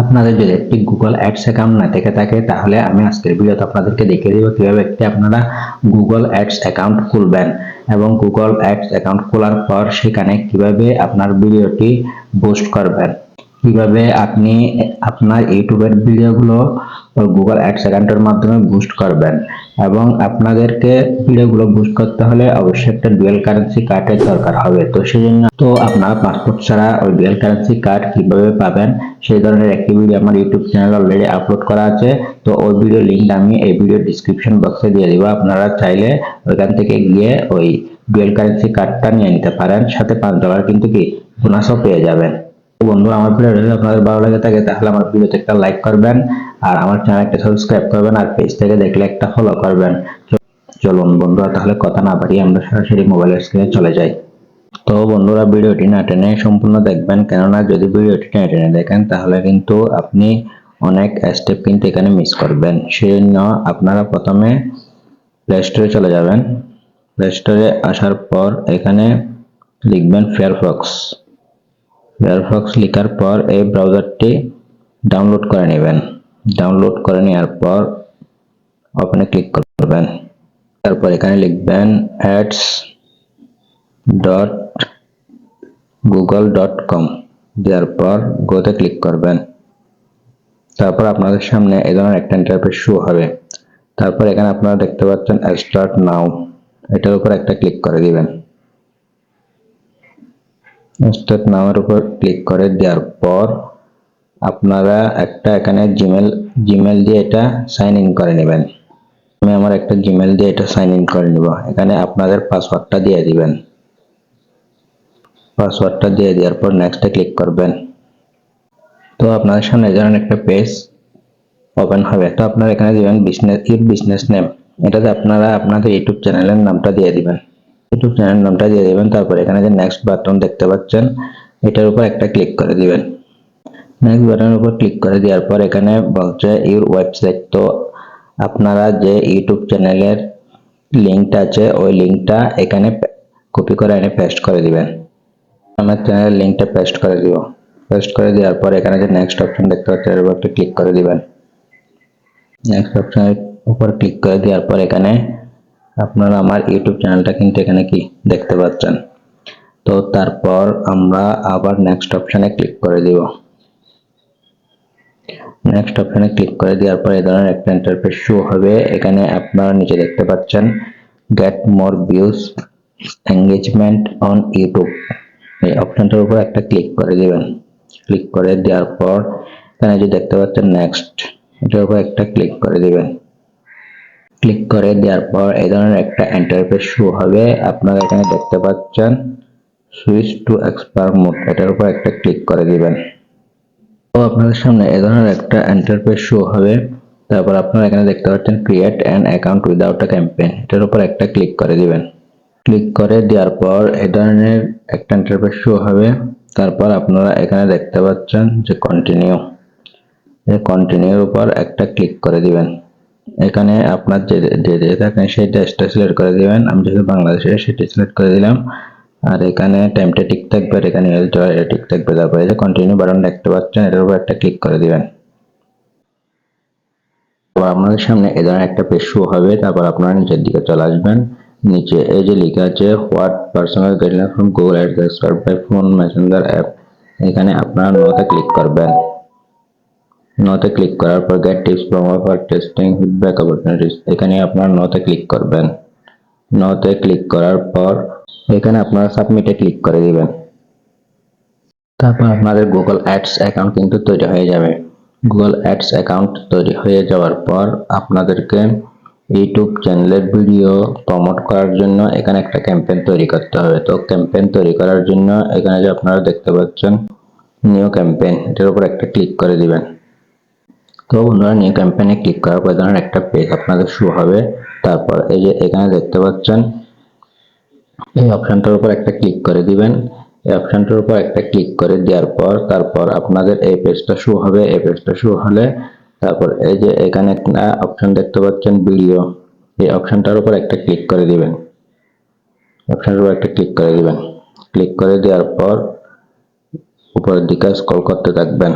আপনাদের যদি একটি গুগল অ্যাডস অ্যাকাউন্ট না থেকে থাকে তাহলে আমি আজকের ভিডিওতে আপনাদেরকে দেখিয়ে দেব কিভাবে একটি আপনারা গুগল অ্যাডস অ্যাকাউন্ট খুলবেন এবং গুগল অ্যাডস অ্যাকাউন্ট খোলার পর সেখানে কিভাবে আপনার ভিডিওটি বুস্ট করবেন, কিভাবে আপনি আপনার ইউটিউবের ভিডিওগুলো গুগল অ্যাডস অ্যাকাউন্টের মাধ্যমে বুস্ট করবেন। এবং আপনাদেরকে ভিডিওগুলো বুস্ট করতে হলে অবশ্যই একটা ডুয়াল কারেন্সি কার্ডের দরকার হবে। তো সেজন্য আপনার পাসপোর্ট ছাড়া ওই ডুয়াল কারেন্সি কার্ড কিভাবে পাবেন সেই ধরনের একটি ভিডিও আমার ইউটিউব চ্যানেলে অলরেডি আপলোড করা আছে। তো ওই ভিডিও লিঙ্ক আমি এই ভিডিও ডিসক্রিপশন বক্সে দিয়ে দিব, আপনারা চাইলে ওইখান থেকে গিয়ে ওই ডুয়াল কারেন্সি কার্ডটা নিয়ে নিতে পারেন, সাথে $5 কিন্তু কি বোনাসও পেয়ে যাবেন। বন্ধু, আমার ভিডিও যদি আপনাদের ভালো লাগে থাকে তাহলে আমার ভিডিওতে একটা লাইক করবেন আর আমার চ্যানেলটা সাবস্ক্রাইব করবেন আর পেজ থেকে দেখলে একটা ফলো করবেন। চলুন বন্ধুরা, তাহলে কথা না বাড়িয়ে আমরা সরাসরি মোবাইলের স্ক্রিনে চলে যাই। তো বন্ধুরা, ভিডিওটি না টেনে সম্পূর্ণ দেখবেন, কেননা যদি ভিডিওটি না টেনে দেখেন তাহলে কিন্তু আপনি অনেক স্টেপ কিন্তু এখানে মিস করবেন। সেজন্য আপনারা প্রথমে প্লে স্টোরে চলে যাবেন। প্লে স্টোরে আসার পর এখানে লিখবেন ফায়ারফক্স। ফায়ারফক্স লেখার পর এই ব্রাউজারটি ডাউনলোড করে নেবেন। ডাউনলোড করে নেওয়ার পর ওপেনে ক্লিক করবেন। তারপর এখানে লিখবেন ads.google.com, দেওয়ার পর গোতে ক্লিক করবেন। তারপর আপনাদের সামনে এই ধরনের একটা ইন্টারফেস শো হবে। তারপর এখানে আপনারা দেখতে পাচ্ছেন স্টার্ট নাও, এটার উপর একটা ক্লিক করে দিবেন। স্টার্ট নাও এর উপর ক্লিক করে দেওয়ার পর আপনারা একটা এখানে জিমেল দিয়ে এটা সাইন ইন করে নেবেন। আমি আমার একটা জিমেল দিয়ে এটা সাইন ইন করে নিব। এখানে আপনাদের পাসওয়ার্ডটা দিয়ে দিবেন। পাসওয়ার্ডটা দিয়ে দেওয়ার পর নেক্সটে ক্লিক করবেন। তো আপনাদের সামনে এই ধরনের একটা পেজ ওপেন হবে। তো আপনারা এখানে দিবেন বিজনেস নেম, এটাতে আপনারা আপনাদের ইউটিউব চ্যানেলের নামটা দিয়ে দিবেন। ইউটিউব চ্যানেলের নামটা দিয়ে দিবেন। তারপর এখানে যে নেক্সট বাটন দেখতে পাচ্ছেন এটার উপর একটা ক্লিক করে দিবেন। নেক্সট বাটনের উপর ক্লিক করে দেওয়ার পর এখানে বলছে ইউর ওয়েবসাইট। তো আপনারা যে ইউটিউব চ্যানেলের লিঙ্কটা আছে ওই লিঙ্কটা এখানে কপি করে এনে পেস্ট করে দিবেন। আমার চ্যানেলের লিঙ্কটা পেস্ট করে দিব। পেস্ট করে দেওয়ার পর এখানে যে নেক্সট অপশন দেখতে পাচ্ছেন এর উপর একটা ক্লিক করে দিবেন। নেক্সট অপশনের উপর ক্লিক করে দেওয়ার পর এখানে আপনারা আমার ইউটিউব চ্যানেলটা কিন্তু এখানে কি দেখতে পাচ্ছেন। তো তারপর আমরা আবার নেক্সট অপশনে ক্লিক করে দিব। নেক্সট অপশনে ক্লিক করে দেওয়ার পর এই ধরনের একটা ইন্টারফেস শো হবে। এখানে আপনারা নিচে দেখতে পাচ্ছেন gate more views engagement on YouTube, এই অপশনটার উপর একটা ক্লিক করে দিবেন। ক্লিক করে দেওয়ার পর এখানে যে দেখতে পাচ্ছেন নেক্সট, এটার উপর একটা ক্লিক করে দিবেন। ক্লিক করে দেওয়ার পর এই ধরনের একটা ইন্টারফেস শো হবে। আপনারা এখানে দেখতে পাচ্ছেন সুইচ টু এক্সপার্ট মোড, এটার উপর একটা ক্লিক করে দিবেন। তো আপনাদের সামনে এই ধরনের একটা ইন্টারফেস শো হবে। তারপর আপনারা এখানে দেখতে পাচ্ছেন create an account without a campaign, এটার উপর একটা ক্লিক করে দিবেন। ক্লিক করে দেওয়ার পর এই ধরনের একটা ইন্টারফেস শো হবে। তারপর আপনারা এখানে দেখতে পাচ্ছেন যে কন্টিনিউ, এই কন্টিনিউর উপর একটা ক্লিক করে দিবেন। এখানে আপনার যে দেশে থাকেন সেই দেশটা সিলেক্ট করে দিবেন। আমি যেহেতু বাংলাদেশে সেটা সিলেক্ট করে দিলাম। আর এখানে টাইমটা ঠিক থাকবে আর এখানে ঠিক থাকবে। তারপরে এই যে কন্টিনিউ বাটন দেখতে পাচ্ছেন এটার উপর একটা ক্লিক করে দিবেন। তো আপনাদের সামনে এই ধরনের একটা পেজ শো হবে। তারপর আপনারা নিচের দিকে চলে আসবেন। নিচে এই যে লেখা আছে what personal guideline from Google ads serve by phone messenger app, এখানে আপনারা নোতে ক্লিক করবেন। নোতে ক্লিক করার পর get tips from for testing feedback opportunities, এখানে আপনারা নোতে ক্লিক করবেন। নোতে ক্লিক করার পর এখানে আপনারা সাবমিটে ক্লিক করে দিবেন। তারপর আপনাদের গুগল অ্যাডস অ্যাকাউন্ট কিন্তু তৈরি হয়ে যাবে। গুগল অ্যাডস অ্যাকাউন্ট তৈরি হয়ে যাওয়ার পর আপনাদেরকে ইউটিউব চ্যানেলের ভিডিও প্রমোট করার জন্য এখানে একটা ক্যাম্পেইন তৈরি করতে হবে। তো ক্যাম্পেইন তৈরি করার জন্য এখানে যে আপনারা দেখতে পাচ্ছেন নিউ ক্যাম্পেইন, এটার উপর একটা ক্লিক করে দিবেন। তো বন্ধুরা, নিউ ক্যাম্পেইনে ক্লিক করার পর ধরনের একটা পেজ আপনাদের শো হবে। তারপর এই যে এখানে দেখতে পাচ্ছেন এই অপশনটার উপর একটা ক্লিক করে দিবেন। এই অপশনটার উপর একটা ক্লিক করে দেওয়ার পর তারপর আপনাদের এই পেজটা শো হবে। এই পেজটা শো হলে তারপর এই যে এখানে একটা অপশন দেখতে পাচ্ছেন ভিডিও, এই অপশনটার উপর একটা ক্লিক করে দিবেন। অপশনের উপর একটা ক্লিক করে দিবেন। ক্লিক করে দেওয়ার পর উপরের দিকে স্ক্রল করতে থাকবেন।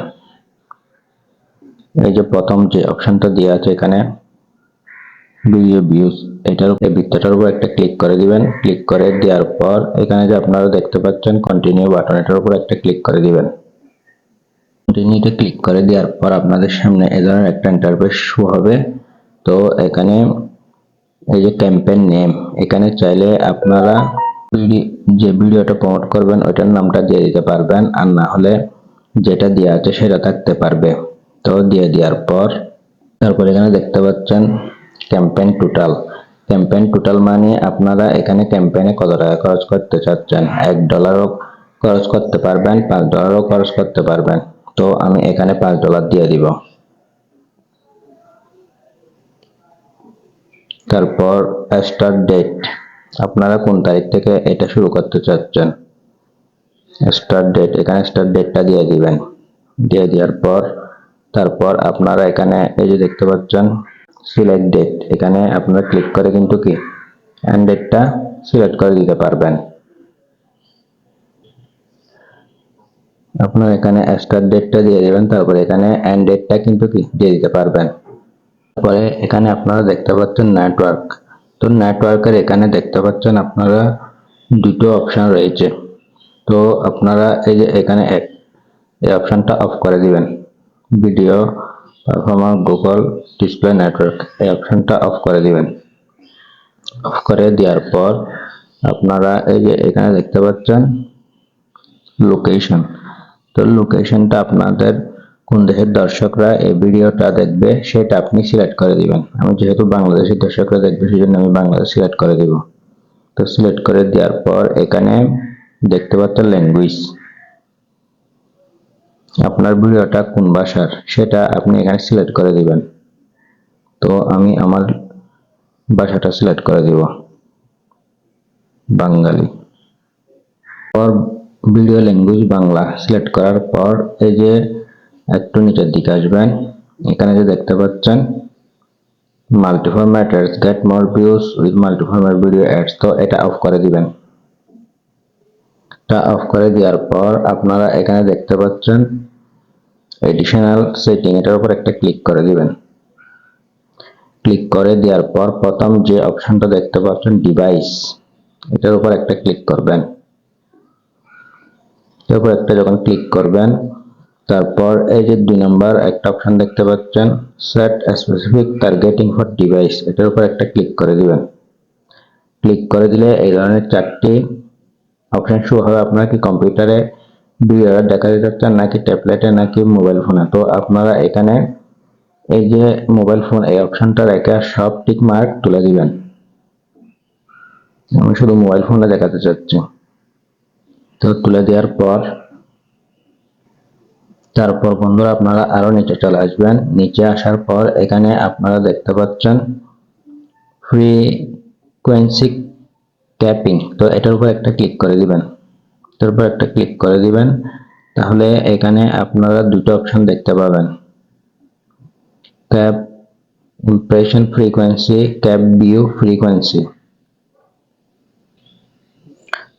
এই যে প্রথম যে অপশনটা দেওয়া আছে এখানে ভিডিও ভিউজ, এটার এই বৃত্তটার উপর একটা ক্লিক করে দিবেন। ক্লিক করে দেওয়ার পর এখানে যে আপনারা দেখতে পাচ্ছেন কন্টিনিউ বাটন, এটার উপর একটা ক্লিক করে দিবেন। কন্টিনিউতে ক্লিক করে দেওয়ার পর আপনাদের সামনে এই ধরনের একটা ইন্টারফেস শো হবে। তো এখানে এই যে ক্যাম্পেইন নেম, এখানে চাইলে আপনারা যে ভিডিওটা প্রমোট করবেন ওইটার নামটা দিয়ে দিতে পারবেন, আর না হলে যেটা দেওয়া আছে সেটা থাকতে পারবে। তো দিয়ে দেওয়ার পর তারপর এখানে দেখতে পাচ্ছেন ক্যাম্পেইন টোটাল। ক্যাম্পেইন টোটাল মানে আপনারা এখানে ক্যাম্পেইনে কত টাকা খরচ করতে চাচ্ছেন। $1 খরচ করতে পারবেন, $5 খরচ করতে পারবেন। তো আমি এখানে $5 দিয়ে দিব। তারপর স্টার্ট ডেট, আপনারা কোন তারিখ থেকে এটা শুরু করতে চাচ্ছেন। স্টার্ট ডেট, এখানে স্টার্ট ডেটটা দিয়ে দিবেন। দিয়ে দেওয়ার পর তারপর আপনারা এখানে এই যে দেখতে পাচ্ছেন সিলেক্ট ডেট, এখানে আপনারা ক্লিক করে কিন্তু কি এন্ড ডেটটা সিলেক্ট করে দিতে পারবেন। আপনারা এখানে স্টার্ট ডেটটা দিয়ে দিবেন, তারপরে এখানে এন্ড ডেটটা কিন্তু কি দিয়ে দিতে পারবেন। তারপরে এখানে আপনারা দেখতে পাচ্ছেন নেটওয়ার্ক। তো নেটওয়ার্কের এখানে দেখতে পাচ্ছেন আপনারা দুটো অপশন রয়েছে। তো আপনারা এই যে এখানে এই অপশনটা অফ করে দিবেন। Video performance Google display network, এই অপশনটা অফ করে দিবেন। অফ করে দেওয়ার পর আপনারা এই যে এখানে দেখতে পাচ্ছেন লোকেশন। তো লোকেশনটা আপনাদের কোন দেশের দর্শকরা এই ভিডিওটা দেখবে সেটা আপনি সিলেক্ট করে দিবেন। আমি যেহেতু বাংলাদেশের দর্শকরা দেখবে সেজন্য আমি বাংলাদেশ সিলেক্ট করে দিব। তো সিলেক্ট করে দেওয়ার পর এখানে দেখতে পাচ্ছেন ল্যাঙ্গুয়েজ, আপনার ভিডিওটা কোন ভাষার সেটা আপনি এখানে সিলেক্ট করে দিবেন। তো আমি আমার ভাষাটা সিলেক্ট করে দিব বাঙালি। পর ভিডিও ল্যাঙ্গুয়েজ বাংলা সিলেক্ট করার পর এই যে একটু নিচের দিকে আসবেন, এখানে যে দেখতে পাচ্ছেন multiformat ads get more views with multiformat video ads, তো এটা অফ করে দিবেন। এটা অফ করে দেওয়ার পর আপনারা এখানে দেখতে পাচ্ছেন এডিশনাল সেটিং, এটার উপর একটা ক্লিক করে দিবেন। ক্লিক করে দেওয়ার পর প্রথম যে অপশনটা দেখতে পাচ্ছেন ডিভাইস, এটার উপর একটা ক্লিক করবেন। এর উপর একটা যখন ক্লিক করবেন তারপর এই যে 2 নম্বর একটা অপশন দেখতে পাচ্ছেন set specific targeting for device, এটার উপর একটা ক্লিক করে দিবেন। ক্লিক করে দিলে এই ধরনের 4টি অপশন শো হবে। আপনারা কি কম্পিউটারে ভিডিও দেখাতে চাচ্ছেন নাকি ট্যাবলেটে নাকি মোবাইল ফোনে। তো আপনারা এখানে এই যে মোবাইল ফোন এই অপশনটা রেখে সব টিক মার্ক তুলে দিবেন। আমি শুধু মোবাইল ফোনে দেখাতে চাচ্ছি। তো তুলে দেওয়ার পর তারপর বন্ধুরা আপনারা আরো নিচে চলে আসবেন। নিচে আসার পর এখানে আপনারা দেখতে পাচ্ছেন ফ্রিকোয়েন্সি ক্যাপিং, তো এটার উপর একটা ক্লিক করে দিবেন। এটার উপর একটা ক্লিক করে দিবেন, তাহলে এখানে আপনারা দুটো অপশন দেখতে পাবেন, cap impression frequency, cap view frequency.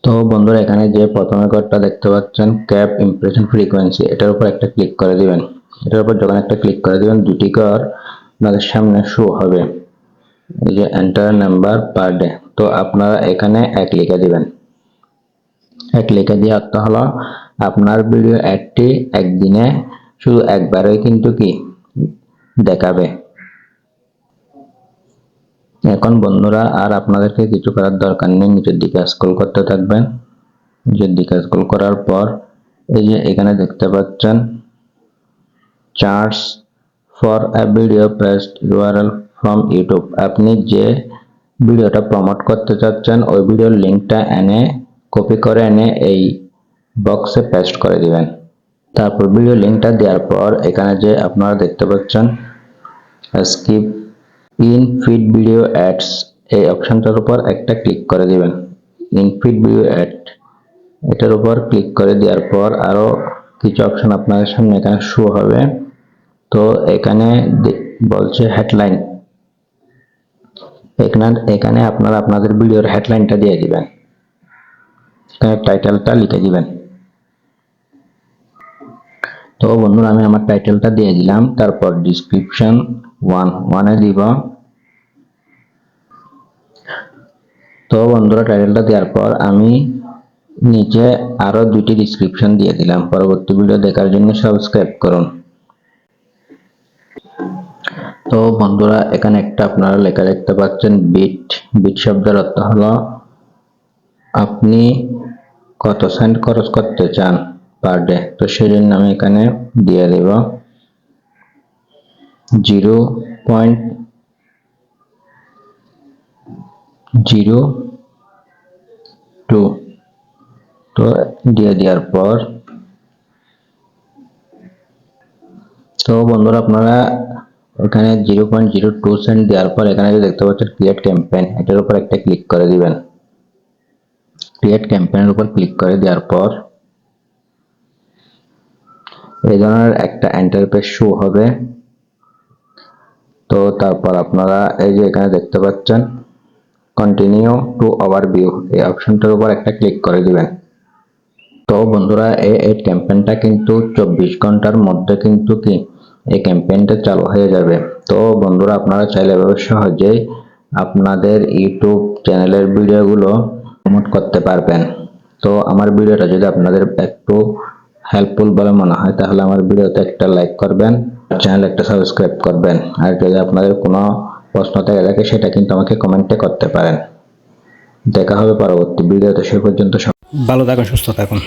তো বন্ধুরা এখানে যে প্রথমে কোডটা দেখতে পাচ্ছেন ক্যাপ ইমপ্রেশন ফ্রিকোয়েন্সি, এটার উপর একটা ক্লিক করে দিবেন। এটার উপর যখন একটা ক্লিক করে দিবেন দুটি কর আপনাদের সামনে শো হবে, এই যে এন্টার নাম্বার পার ডে। তো আপনারা এখানে 1 লিখে দিবেন। 1 লিখে দিয়ে অর্থ হলো আপনার ভিডিও অ্যাডটি একদিনে শুধু একবারই কিন্তু কি দেখাবে। এখন বন্ধুরা আর আপনাদেরকে কিছু করার দরকার নেই, নিচের দিকে স্ক্রল করতে থাকবেন। নিচের দিকে স্ক্রল করার পর এই যে এখানে দেখতে পাচ্ছেন charge for a video paste URL from YouTube, আপনি যে ভিডিওটা প্রমোট করতে চাচ্ছেন ওই ভিডিওর লিঙ্কটা এনে কপি করে এনে এই বক্সে পেস্ট করে দিবেন। তারপর ভিডিও লিঙ্কটা দেওয়ার পর এখানে যে আপনারা দেখতে পাচ্ছেন skip in feed video ads, এই অপশনটার উপর একটা ক্লিক করে দিবেন। ইন ফিড ভিডিও অ্যাড, এটার উপর ক্লিক করে দেওয়ার পর আরো কিছু অপশন আপনাদের সামনে এখানে শো হবে। তো এখানে বলছে হেডলাইন, এখানে আপনারা আপনাদের ভিডিওর হেডলাইনটা দিয়ে দিবেন, এখানে টাইটেলটা লিখে দিবেন। তো বন্ধুরা আমি আমার টাইটেলটা দিয়ে দিলাম, তারপর ডিসক্রিপশন 1 দিব। তো বন্ধুরা টাইটেলটা দেওয়ার পর আমি নিচে আরো 2টি ডিসক্রিপশন দিয়ে দিলাম। পরবর্তী ভিডিও দেখার জন্য সাবস্ক্রাইব করুন। তো বন্ধুরা এখানে একটা আপনারা লেখা দেখতে পাচ্ছেন বিট শব্দের অর্থ হলো আপনি কত সেন্ট খরচ করতে চান পার ডে। তো সেই জন্য আমি এখানে দিয়ে দেব 0.02। তো দিয়ে দেওয়ার পর তো বন্ধুরা আপনারা এখানে 0.02 সেন্ট দেওয়ার পর এখানে যে দেখতে পাচ্ছেন ক্রিয়েট ক্যাম্পেইন, এটার উপর একটা ক্লিক করে দিবেন। ক্রিয়েট ক্যাম্পেইনের উপর ক্লিক করে দেওয়ার পর এই ধরনের একটা ইন্টারফেস শো হবে। তো তারপর আপনারা এই যে এখানে দেখতে পাচ্ছেন কন্টিনিউ টু ওভারভিউ, এই অপশনটার উপর একটা ক্লিক করে দিবেন। তো বন্ধুরা এই ক্যাম্পেইনটা কিন্তু 24 ঘন্টার মধ্যে কিন্তু এই ক্যাম্পেইনটা চালু হয়ে যাবে। তো বন্ধুরা আপনারা চাইলে এভাবে সহজেই আপনাদের ইউটিউব চ্যানেলের ভিডিওগুলো প্রমোট করতে পারবেন। তো আমার ভিডিওটা যদি আপনাদের একটু হেল্পফুল বলে মনে হয় তাহলে আমার ভিডিওতে একটা লাইক করবেন, চ্যানেল একটা সাবস্ক্রাইব করবেন। আর যদি আপনাদের কোনো প্রশ্ন থেকে থাকে সেটা কিন্তু আমাকে কমেন্টে করতে পারেন। দেখা হবে পরবর্তী ভিডিওতে, সে পর্যন্ত ভালো থাকুন, সুস্থ থাকুন।